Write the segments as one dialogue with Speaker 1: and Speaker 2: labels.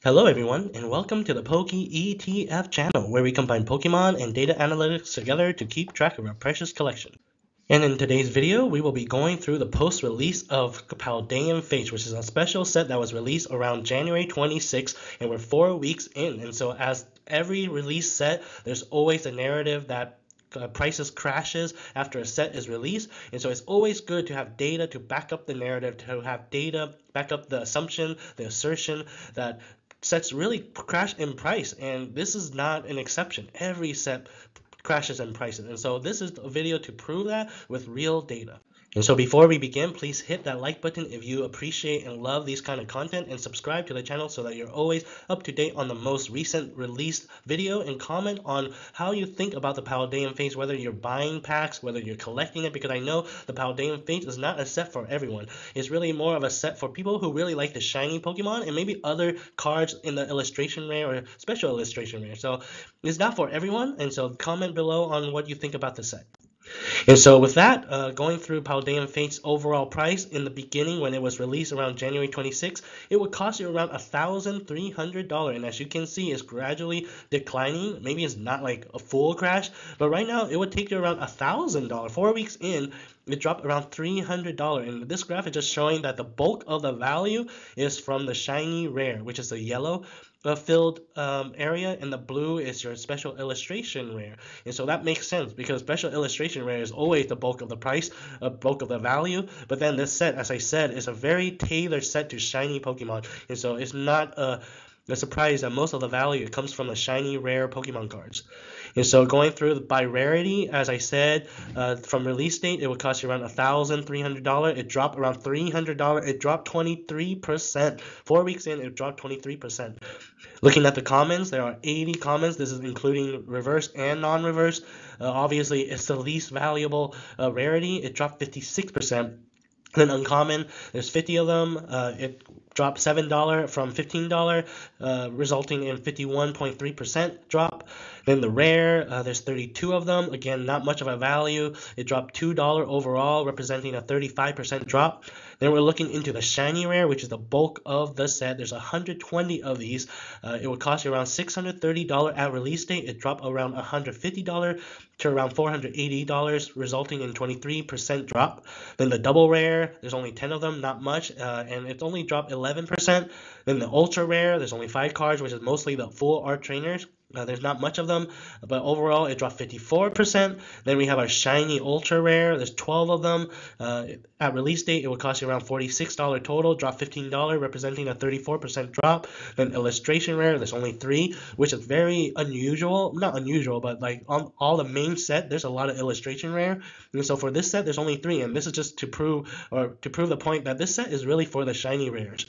Speaker 1: Hello everyone, and welcome to the Poke ETF channel, where we combine Pokemon and data analytics together to keep track of our precious collection. And in today's video, we will be going through the post-release of Paldean Fates, which is a special set that was released around January 26th, and we're 4 weeks in. And so as every release set, there's always a narrative that prices crashes after a set is released, and so it's always good to have data to back up the narrative, to have data back up the assumption, the assertion that sets really crash in price, and this is not an exception. Every set crashes in prices, and so this is a video to prove that with real data. And so before we begin, please hit that like button if you appreciate and love these kind of content, and subscribe to the channel so that you're always up to date on the most recent released video, and comment on how you think about the Paldean Fates, whether you're buying packs, whether you're collecting it, because I know the Paldean Fates is not a set for everyone. It's really more of a set for people who really like the shiny Pokemon and maybe other cards in the illustration rare or special illustration rare. So it's not for everyone, and so comment below on what you think about the set. And so with that, going through Paldean Fate's overall price in the beginning when it was released around January 26th, it would cost you around $1,300. And as you can see, it's gradually declining. Maybe it's not like a full crash, but right now it would take you around $1,000. 4 weeks in, it dropped around $300. And this graph is just showing that the bulk of the value is from the shiny rare, which is the yellow filled area, and the blue is your special illustration rare. And so that makes sense because special illustration rare is always the bulk of the price, bulk of the value. But then this set, as I said, is a very tailored set to shiny Pokemon, and so it's not a surprise that most of the value comes from the shiny rare Pokemon cards. And so going through by rarity, as I said, from release date, it would cost you around $1,300. It dropped around $300. It dropped 23%. 4 weeks in, it dropped 23%. Looking at the commons, there are 80 commons. This is including reverse and non-reverse. Obviously, it's the least valuable rarity. It dropped 56%. Then uncommon, there's 50 of them. It dropped $7 from $15, resulting in 51.3% drop. Then the rare, there's 32 of them. Again, not much of a value. It dropped $2 overall, representing a 35% drop. Then we're looking into the shiny rare, which is the bulk of the set. There's 120 of these. It would cost you around $630 at release date. It dropped around $150 to around $480, resulting in 23% drop. Then the double rare, there's only 10 of them, not much, and it's only dropped 11%. Then the ultra rare, there's only 5 cards, which is mostly the full art trainers. There's not much of them, but overall it dropped 54%. Then we have our shiny ultra rare. There's 12 of them. At release date, it would cost you around $46 total, drop $15, representing a 34% drop. Then illustration rare, there's only 3, which is very unusual. Not unusual, but like on all the main set, there's a lot of illustration rare. And so for this set, there's only 3, and this is just to prove the point that this set is really for the shiny rares.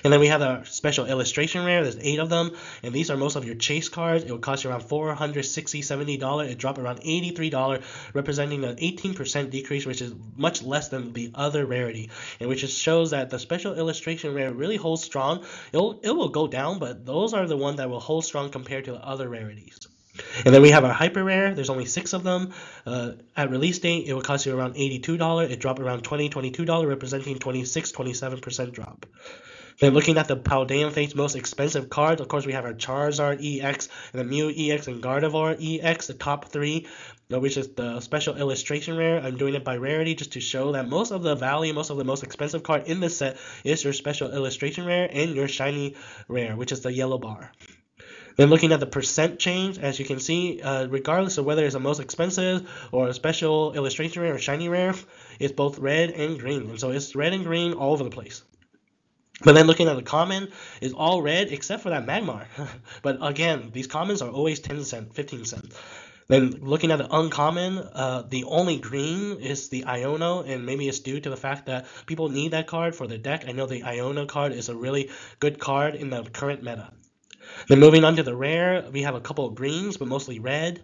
Speaker 1: And then we have a special illustration rare. There's 8 of them, and these are most of your chase cards. It will cost you around $460-$470. It dropped around $83, representing an 18% decrease, which is much less than the other rarity, and which just shows that the special illustration rare really holds strong. It will go down, but those are the ones that will hold strong compared to the other rarities. And then we have our hyper rare. There's only 6 of them. At release date, it will cost you around $82. It dropped around $22, representing 27% drop. Then looking at the Paldean Fates most expensive cards, of course we have our Charizard EX and the Mew EX and Gardevoir EX, the top 3, which is the special illustration rare. I'm doing it by rarity just to show that most of the value, most of the most expensive card in this set is your special illustration rare and your shiny rare, which is the yellow bar. Then looking at the percent change, as you can see, regardless of whether it's the most expensive or a special illustration rare or shiny rare, it's both red and green. And so it's red and green all over the place. But then looking at the common, is all red except for that Magmar. But again, these commons are always 10 cents, 15 cents. Then looking at the uncommon, the only green is the Iono, and maybe it's due to the fact that people need that card for their deck. I know the Iono card is a really good card in the current meta. Then moving on to the rare, we have a couple of greens, but mostly red.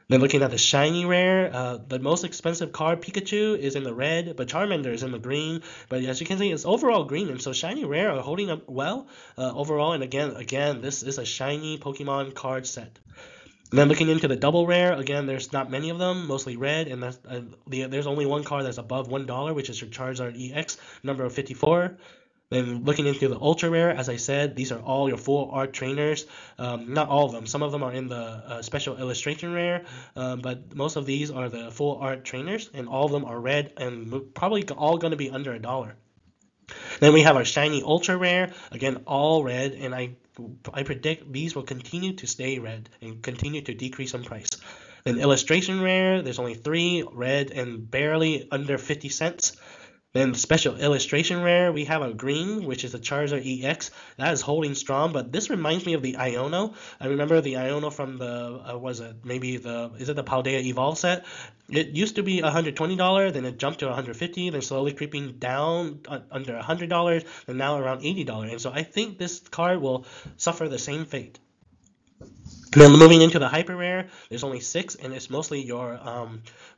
Speaker 1: Then looking at the shiny rare, the most expensive card, Pikachu, is in the red, but Charmander is in the green. But as you can see, it's overall green, and so shiny rare are holding up well overall. And again, this is a shiny Pokemon card set. And then looking into the double rare, again, there's not many of them, mostly red, and there's only one card that's above $1, which is your Charizard EX, number of 54. Then looking into the ultra rare, as I said, these are all your full art trainers. Not all of them. Some of them are in the special illustration rare, but most of these are the full art trainers, and all of them are red and probably all going to be under $1. Then we have our shiny ultra rare, again all red, and I predict these will continue to stay red and continue to decrease in price. Then illustration rare, there's only 3 red and barely under 50 cents. Then special illustration rare, we have a green, which is a Charizard EX. That is holding strong, but this reminds me of the Iono. I remember the Iono from the, is it the Paldea Evolve set? It used to be $120, then it jumped to $150, then slowly creeping down under $100, and now around $80. And so I think this card will suffer the same fate. Now moving into the hyper rare, there's only 6, and it's mostly your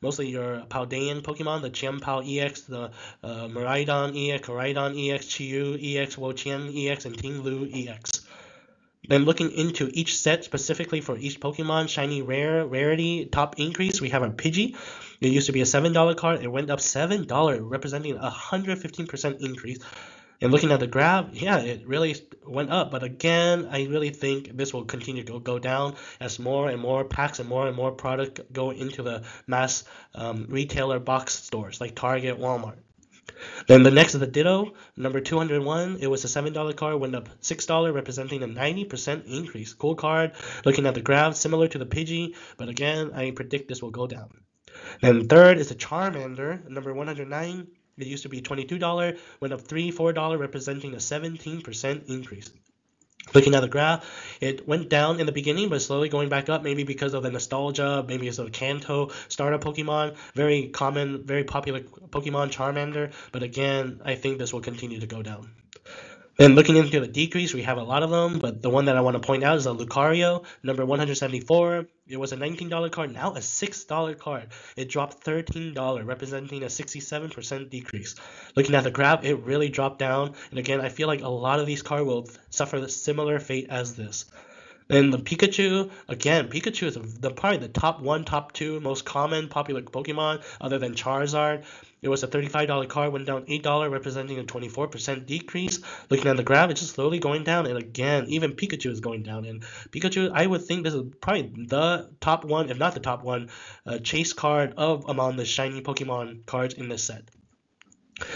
Speaker 1: Paldean Pokemon, the Chien-Pao EX, the Miraidon EX, Koraidon EX, Chiyu EX, Wo-Chien EX, and Ting Lu EX. Then looking into each set specifically for each Pokemon, shiny rare, rarity, top increase, we have our Pidgey. It used to be a $7 card, it went up $7, representing a 115% increase. And looking at the graph, yeah, it really went up. But again, I really think this will continue to go down as more and more packs and more product go into the mass retailer box stores like Target, Walmart. Then the next is the Ditto, number 201. It was a $7 card, went up $6, representing a 90% increase. Cool card. Looking at the graph, similar to the Pidgey, but again, I predict this will go down. Then third is the Charmander, number 109. It used to be $22, went up $4, representing a 17% increase. Looking at the graph, it went down in the beginning, but slowly going back up, maybe because of the nostalgia, maybe it's a Kanto starter Pokemon, very common, very popular Pokemon Charmander, but again, I think this will continue to go down. Then looking into the decrease, we have a lot of them, but the one that I want to point out is the Lucario, number 174. It was a $19 card, now a $6 card. It dropped $13, representing a 67% decrease. Looking at the graph, it really dropped down, and again, I feel like a lot of these cards will suffer the similar fate as this. Then the Pikachu, again, Pikachu is probably the top 1, top 2 most common popular Pokemon other than Charizard. It was a $35 card, went down $8, representing a 24% decrease. Looking at the graph, it's just slowly going down. And again, even Pikachu is going down. And Pikachu, I would think this is probably the top 1, if not the top 1, chase card among the shiny Pokemon cards in this set.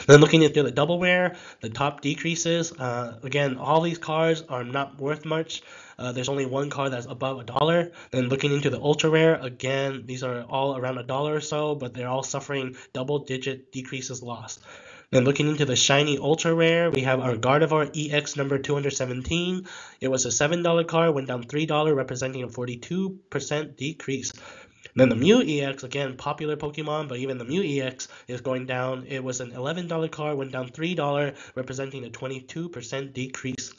Speaker 1: Then looking into the double rare, the top decreases. Again, all these cards are not worth much. There's only one card that's above $1. Then looking into the ultra rare, again, these are all around $1 or so, but they're all suffering double-digit decreases lost. Then looking into the shiny ultra rare, we have our Gardevoir EX number 217. It was a $7 card, went down $3, representing a 42% decrease. Then the Mew EX, again, popular Pokemon, but even the Mew EX is going down. It was an $11 card, went down $3, representing a 22% decrease.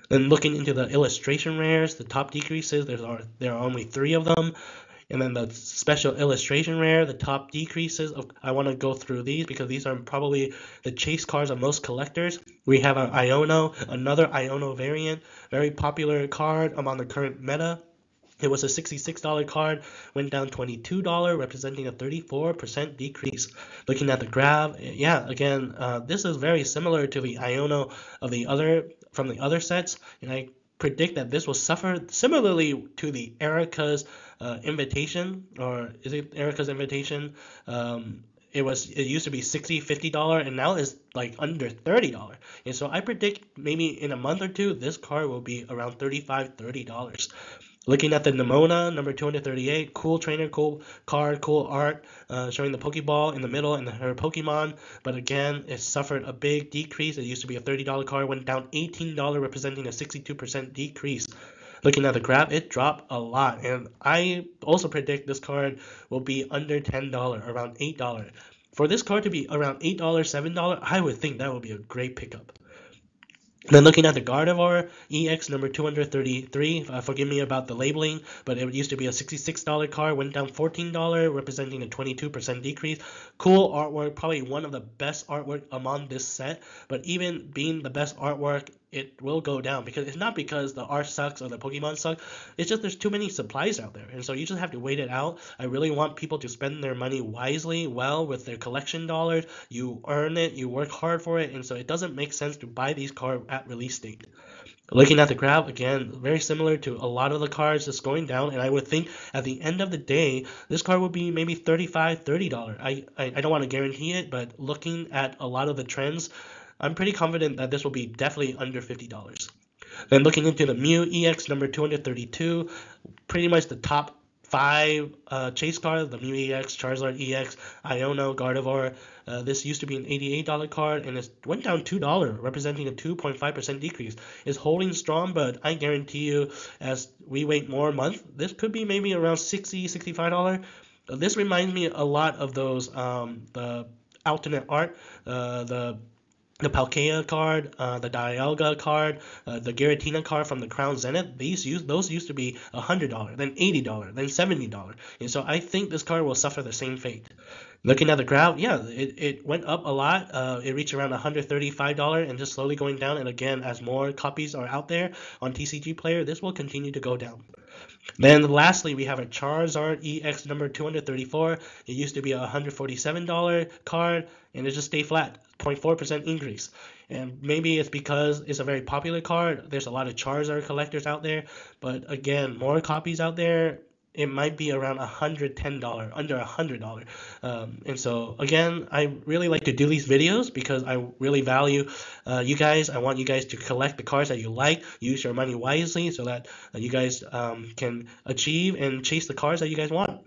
Speaker 1: Then looking into the illustration rares, the top decreases, there are only 3 of them. And then the special illustration rare, the top decreases, I want to go through these because these are probably the chase cards of most collectors. We have our Iono, another Iono variant, very popular card among the current meta. It was a $66 card, went down $22, representing a 34% decrease. Looking at the graph, yeah, again, this is very similar to the Iono from the other sets, and I predict that this will suffer similarly to the Erica's Invitation, or is it Erica's Invitation? It used to be $60, $50, and now it's like under $30. And so I predict maybe in a month or two, this card will be around $35, $30. Looking at the Nemona, number 238, cool trainer, cool card, cool art, showing the Pokeball in the middle and her Pokemon. But again, it suffered a big decrease. It used to be a $30 card, went down $18, representing a 62% decrease. Looking at the graph, it dropped a lot. And I also predict this card will be under $10, around $8. For this card to be around $8, $7, I would think that would be a great pickup. Then looking at the Gardevoir EX number 233, forgive me about the labeling, but it used to be a $66 card, went down $14, representing a 22% decrease. Cool artwork, probably one of the best artwork among this set, but even being the best artwork, it will go down, because it's not because the art sucks or the Pokemon suck. It's just there's too many supplies out there, and so you just have to wait it out. I really want people to spend their money wisely, well, with their collection dollars. You earn it, you work hard for it, and so it doesn't make sense to buy these cards at release date. Looking at the graph, again, very similar to a lot of the cards, just going down, and I would think at the end of the day, this card would be maybe $35, $30. I don't want to guarantee it, but looking at a lot of the trends, I'm pretty confident that this will be definitely under $50. Then looking into the Mew EX number 232, pretty much the top 5 chase cards, the Mew EX, Charizard EX, Iono, Gardevoir. This used to be an $88 card, and it went down $2, representing a 2.5% decrease. It's holding strong, but I guarantee you, as we wait more months, this could be maybe around $60, $65. This reminds me a lot of those, the alternate art, the Palkia card, the Dialga card, the Giratina card from the Crown Zenith. Those used to be $100, then $80, then $70, and so I think this card will suffer the same fate. Looking at the graph, yeah, it went up a lot. It reached around $135 and just slowly going down. And again, as more copies are out there on TCG Player, this will continue to go down. Then lastly, we have a Charizard EX number 234. It used to be a $147 card, and it just stayed flat, 0.4% increase. And maybe it's because it's a very popular card. There's a lot of Charizard collectors out there, but again, more copies out there, it might be around $110, under $100. And so again, I really like to do these videos because I really value you guys. I want you guys to collect the cards that you like, use your money wisely so that you guys can achieve and chase the cards that you guys want.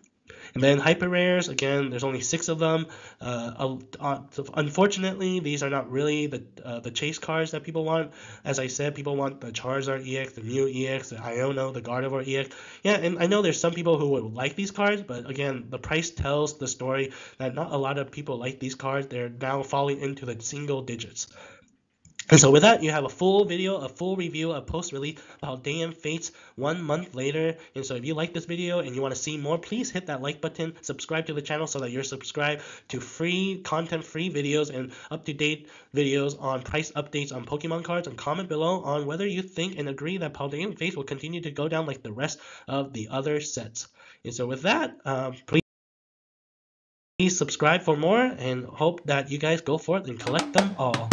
Speaker 1: And then hyper rares, again, there's only 6 of them. Unfortunately, these are not really the chase cards that people want. As I said, people want the Charizard EX, the Mew EX, the Iono, the Gardevoir EX. Yeah, and I know there's some people who would like these cards, but again, the price tells the story that not a lot of people like these cards. They're now falling into the single digits. And so with that, you have a full video, a full review of post-release Paldean Fates 1 month later. And so if you like this video and you want to see more, please hit that like button, subscribe to the channel so that you're subscribed to free content, free videos, and up-to-date videos on price updates on Pokemon cards, and comment below on whether you think and agree that Paldean Fates will continue to go down like the rest of the other sets. And so with that, please subscribe for more, and hope that you guys go forth and collect them all.